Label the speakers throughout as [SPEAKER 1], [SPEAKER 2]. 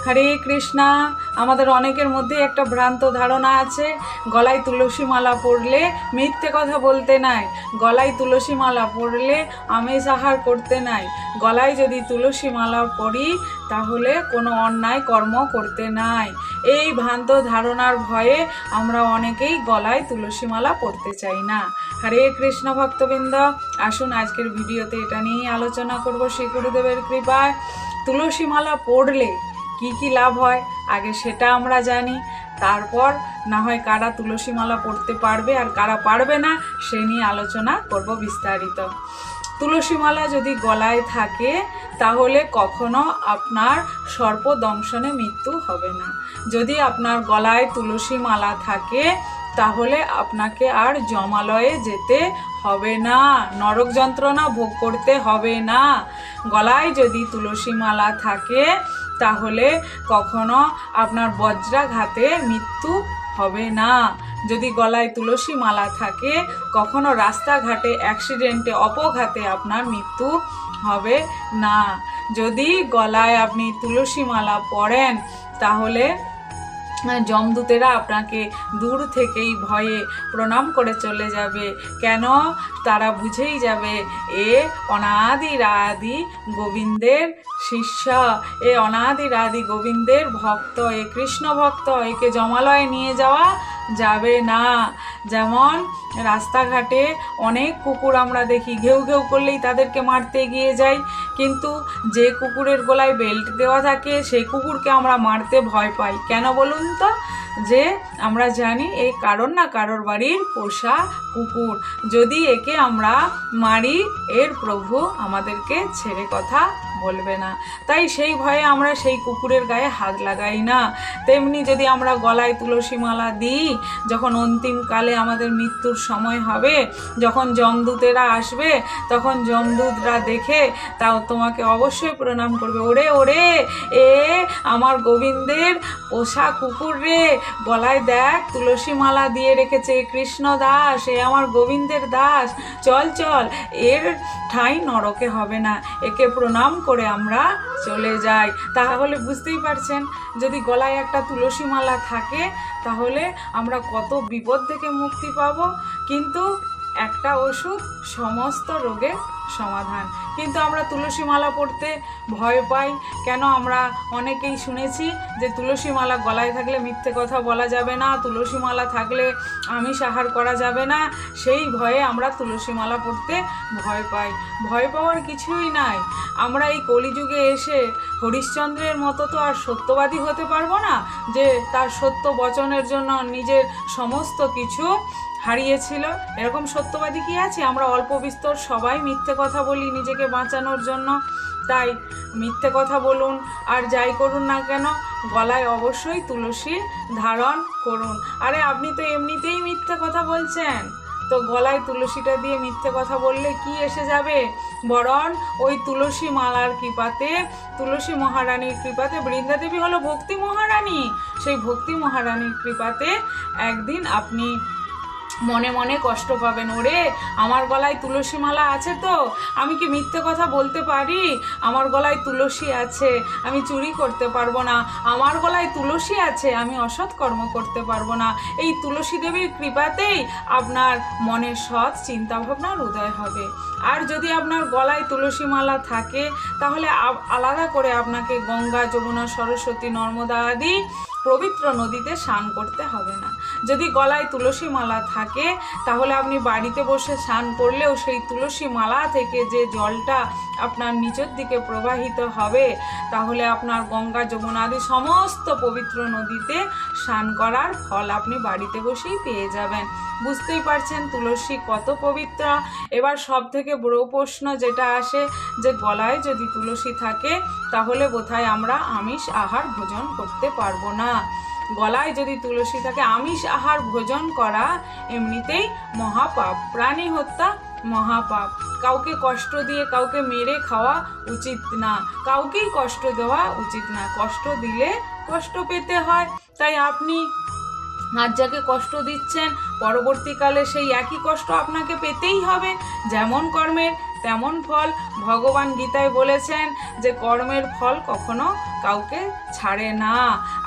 [SPEAKER 1] হরে কৃষ্ণা। আমাদের অনেকের মধ্যে একটা ভ্রান্ত ধারণা আছে, গলায় তুলসী মালা পরলে মিথ্যে কথা বলতে নাই, গলায় তুলসী মালা পরলে আমিষ আহার করতে নাই, গলায় যদি তুলসী মালা পরি তাহলে কোনো অন্যায় কর্ম করতে নাই। এই ভ্রান্ত ধারণার ভয়ে আমরা অনেকেই গলায় তুলসী মালা পরতে চাই না। হরে কৃষ্ণ ভক্তবৃন্দ, আসুন আজকের ভিডিওতে এটা নিয়ে আলোচনা করব শ্রী গুরুদেবের কৃপায়। তুলসী মালা পরলে কি কি লাভ হয় আগে সেটা আমরা জানি, তারপর না হয় কারা তুলসী মালা পরতে পারবে আর কারা পারবে না সে নিয়ে আলোচনা করব বিস্তারিত। তুলসী মালা যদি গলায় থাকে তাহলে কখনো আপনার সর্পদংশনে মৃত্যু হবে না। যদি আপনার গলায় তুলসী মালা থাকে তাহলে আপনাকে আর যমালয়ে যেতে হবে না, নরক যন্ত্রণা ভোগ করতে হবে না। গলায় যদি তুলসী মালা থাকে তাহলে কখনো আপনার বজ্রাঘাতে মৃত্যু হবে না। যদি গলায় তুলসী মালা থাকে কখনো রাস্তাঘাটে অ্যাক্সিডেন্টে অপঘাতে আপনার মৃত্যু হবে না। যদি গলায় আপনি তুলসী মালা পরেন তাহলে যমদূতেরা আপনাকে দূর থেকেই ভয়ে প্রণাম করে চলে যাবে। কেন? তারা বুঝেই যাবে এ অনাদিরাদি গোবিন্দের শিষ্য, এ অনাদিরাদি গোবিন্দের ভক্ত, এ কৃষ্ণ ভক্ত, একে যমালয়ে নিয়ে যাওয়া যাবে না। যেমন রাস্তাঘাটে অনেক কুকুর আমরা দেখি, ঘেউ ঘেউ করলেই তাদেরকে মারতে গিয়ে যাই, কিন্তু যে কুকুরের গলায় বেল্ট দেওয়া থাকে সেই কুকুরকে আমরা মারতে ভয় পাই। কেন বলুন তো? যে আমরা জানি এই কারোর না কারোর বাড়ির পোষা কুকুর, যদি একে আমরা মারি এর প্রভু আমাদেরকে ছেড়ে কথা বলবে না, তাই সেই ভয়ে আমরা সেই কুকুরের গায়ে হাত লাগাই না। তেমনি যদি আমরা গলায় তুলসী মালা দিই, যখন অন্তিমকালে আমাদের মৃত্যুর সময় হবে, যখন যমদূতেরা আসবে, তখন যমদূতরা দেখে তাও তোমাকে অবশ্যই প্রণাম করবে, ওরে ওরে এ আমার গোবিন্দের পোষা কুকুর রে, গলায় দেখ তুলসী মালা দিয়ে রেখেছে, কৃষ্ণ দাস, এ আমার গোবিন্দের দাস, চল চল, এর ঠাঁই নরকে হবে না, একে প্রণাম করে আমরা চলে যাই। তাহলে বুঝতেই পারছেন, যদি গলায় একটা তুলসী মালা থাকে তাহলে আমরা কত বিপদ থেকে মুক্তি পাব। কিন্তু একটা ওষুধ সমস্ত রোগের সমাধান। কিন্তু আমরা তুলসী মালা পড়তে ভয় পাই কেন? আমরা অনেকেই শুনেছি যে তুলসী মালা গলায় থাকলে মিথ্যে কথা বলা যাবে না, তুলসী মালা থাকলে আমিষ আহার করা যাবে না, সেই ভয়ে আমরা তুলসী মালা পড়তে ভয় পাই। ভয় পাওয়ার কিছুই নাই। আমরা এই কলিযুগে এসে হরিশ্চন্দ্রের মতো তো আর সত্যবাদী হতে পারবো না যে তার সত্য বচনের জন্য নিজের সমস্ত কিছু হারিয়েছিল। এরকম সত্যবাদী কি আছে? আমরা অল্প বিস্তর সবাই মিথ্যে কথা বলি নিজেকে বাঁচানোর জন্য। তাই মিথ্যে কথা বলুন আর যাই করুন না কেন, গলায় অবশ্যই তুলসী ধারণ করুন। আরে আপনি তো এমনিতেই মিথ্যে কথা বলছেন, তো গলায় তুলসীটা দিয়ে মিথ্যে কথা বললে কি এসে যাবে? বরং ওই তুলসী মালার কৃপাতে, তুলসী মহারানীর কৃপাতে, বৃন্দাদেবী হলো ভক্তি মহারানী, সেই ভক্তি মহারানীর কৃপাতে একদিন আপনি মনে মনে কষ্ট পাবেন, ওরে আমার গলায় তুলসী মালা আছে, তো আমি কি মিথ্যে কথা বলতে পারি? আমার গলায় তুলসী আছে, আমি চুরি করতে পারবো না, আমার গলায় তুলসী আছে, আমি অসৎ কর্ম করতে পারবো না। এই তুলসী দেবীর কৃপাতেই আপনার মনে সৎ চিন্তাভাবনার উদয় হবে। আর যদি আপনার গলায় তুলসী মালা থাকে তাহলে আলাদা করে আপনাকে গঙ্গা, যমুনা, সরস্বতী, নর্মদা আদি পবিত্র নদীতে স্নান করতে হবে না। যদি গলায় তুলসী মালা থাকে তাহলে আপনি বাড়িতে বসে স্নান করলেও সেই তুলসী মালা থেকে যে জলটা আপনার নিচের দিকে প্রবাহিত হবে, তাহলে আপনার গঙ্গা, যমুনা আদি সমস্ত পবিত্র নদীতে স্নান করার ফল আপনি বাড়িতে বসেই পেয়ে যাবেন। বুঝতেই পারছেন তুলসী কত পবিত্র। এবার সব থেকে বড় প্রশ্ন যেটা আসে যে গলায় যদি তুলসী থাকে তাহলে বোধহয় আমরা আমিষ আহার ভোজন করতে পারবো না। গলায় যদি তুলসী থাকে, আমিষ আহার ভোজন করা এমনিতেই মহাপাপ, প্রাণী হত্যা মহাপাপ। কাউকে কষ্ট দিয়ে কাউকে মেরে খাওয়া উচিত না, কাউকেই কষ্ট দেওয়া উচিত না, কষ্ট দিলে কষ্ট পেতে হয়। তাই আপনি আজ যাকে কষ্ট দিচ্ছেন পরবর্তীকালে সেই একই কষ্ট আপনাকে পেতেই হবে। যেমন কর্মের তেমন ফল ভগবান গীতায় বলেছেন যে কর্মের ফল কখনো কাউকে ছাড়ে না।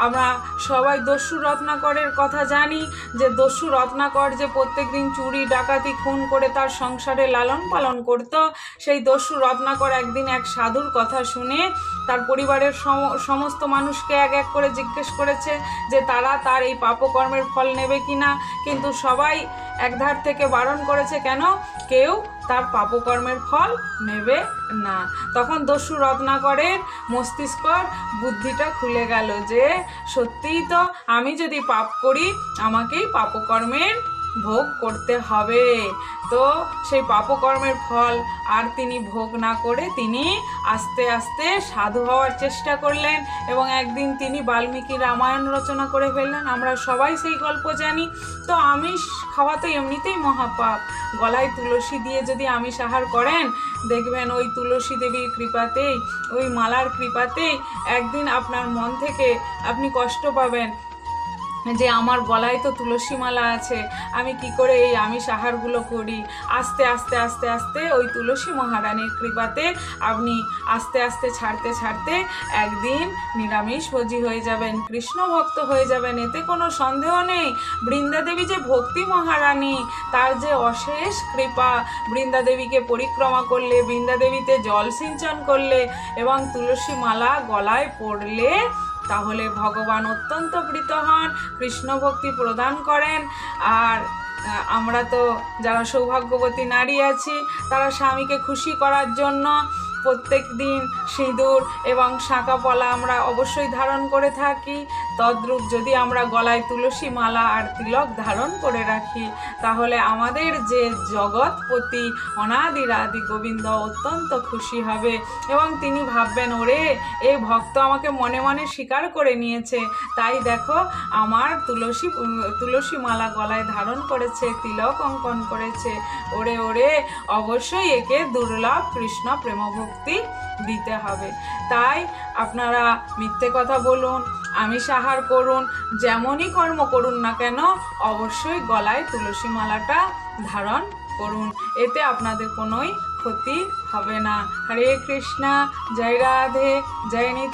[SPEAKER 1] আমরা সবাই দস্যু রত্নাকরের কথা জানি যে দস্যু রত্নাকর যে প্রত্যেক দিন চুরি ডাকাতি খুন করে তার সংসারে লালন পালন করত, সেই দস্যু রত্নাকর একদিন এক সাধুর কথা শুনে তার পরিবারের সমস্ত মানুষকে এক এক করে জিজ্ঞেস করেছে যে তারা তার এই পাপকর্মের ফল নেবে কিনা, কিন্তু সবাই একধার থেকে বারণ করেছে, কেন? কেউ তার পাপকর্মের ফল নেবে না। তখন দস্যু রত্নাকরের মস্তিষ্কর বুদ্ধিটা খুলে গেল যে সত্যিই তো আমি যদি পাপ করি আমাকেই পাপকর্মের ভোগ করতে হবে। তো সেই পাপকর্মের ফল আর তিনি ভোগ না করে তিনি আস্তে আস্তে সাধু হওয়ার চেষ্টা করলেন এবং একদিন তিনি বাল্মীকি রামায়ণ রচনা করে ফেললেন। আমরা সবাই সেই গল্প জানি। তো আমিষ খাওয়া তো এমনিতেই মহাপাপ। গলায় তুলসী দিয়ে যদি আমিষ আহার করেন, দেখবেন ওই তুলসী দেবীর কৃপাতেই, ওই মালার কৃপাতেই একদিন আপনার মন থেকে আপনি কষ্ট পাবেন যে আমার গলায় তো তুলসী মালা আছে, আমি কি করে এই আমিষ আহারগুলো করি। আস্তে আস্তে আস্তে আস্তে ওই তুলসী মহারানীর কৃপাতে আপনি আস্তে আস্তে ছাড়তে ছাড়তে একদিন নিরামিষভোজী হয়ে যাবেন, কৃষ্ণ ভক্ত হয়ে যাবেন। এতে কোনো সন্দেহ নেই। বৃন্দাদেবী যে ভক্তি মহারানী, তার যে অশেষ কৃপা, বৃন্দাদেবীকে পরিক্রমা করলে, বৃন্দাদেবীতে জল সিঞ্চন করলে এবং তুলসী মালা গলায় পড়লে তাহলে ভগবান অত্যন্ত প্রীত হন, কৃষ্ণ ভক্তি প্রদান করেন। আর আমরা তো যারা সৌভাগ্যবতী নারী আছি তারা স্বামীকে খুশি করার জন্য প্রত্যেক দিন সিঁদুর এবং শাঁকা পলা আমরা অবশ্যই ধারণ করে থাকি। তদ্রূপ যদি আমরা গলায় তুলসী মালা আর তিলক ধারণ করে রাখি তাহলে আমাদের যে জগৎপতি অনাদিরাদি গোবিন্দ অত্যন্ত খুশি হবে এবং তিনি ভাববেন, ওরে এই ভক্ত আমাকে মনে মনে স্বীকার করে নিয়েছে, তাই দেখো আমার তুলসী মালা গলায় ধারণ করেছে, তিলক অঙ্কন করেছে, ওরে ওরে অবশ্যই একে দুর্লভ কৃষ্ণ প্রেমভক্তি দিতে হবে। তাই আপনারা মিথ্যে কথা বলুন, আমিষ আহার করুন, যেমনই কর্ম করুন না কেন অবশ্যই গলায় তুলসী মালাটা ধারণ করুন, এতে আপনাদের কোনোই ক্ষতি হবে না। হরে কৃষ্ণা, জয় রাধে, জয় নিত্য।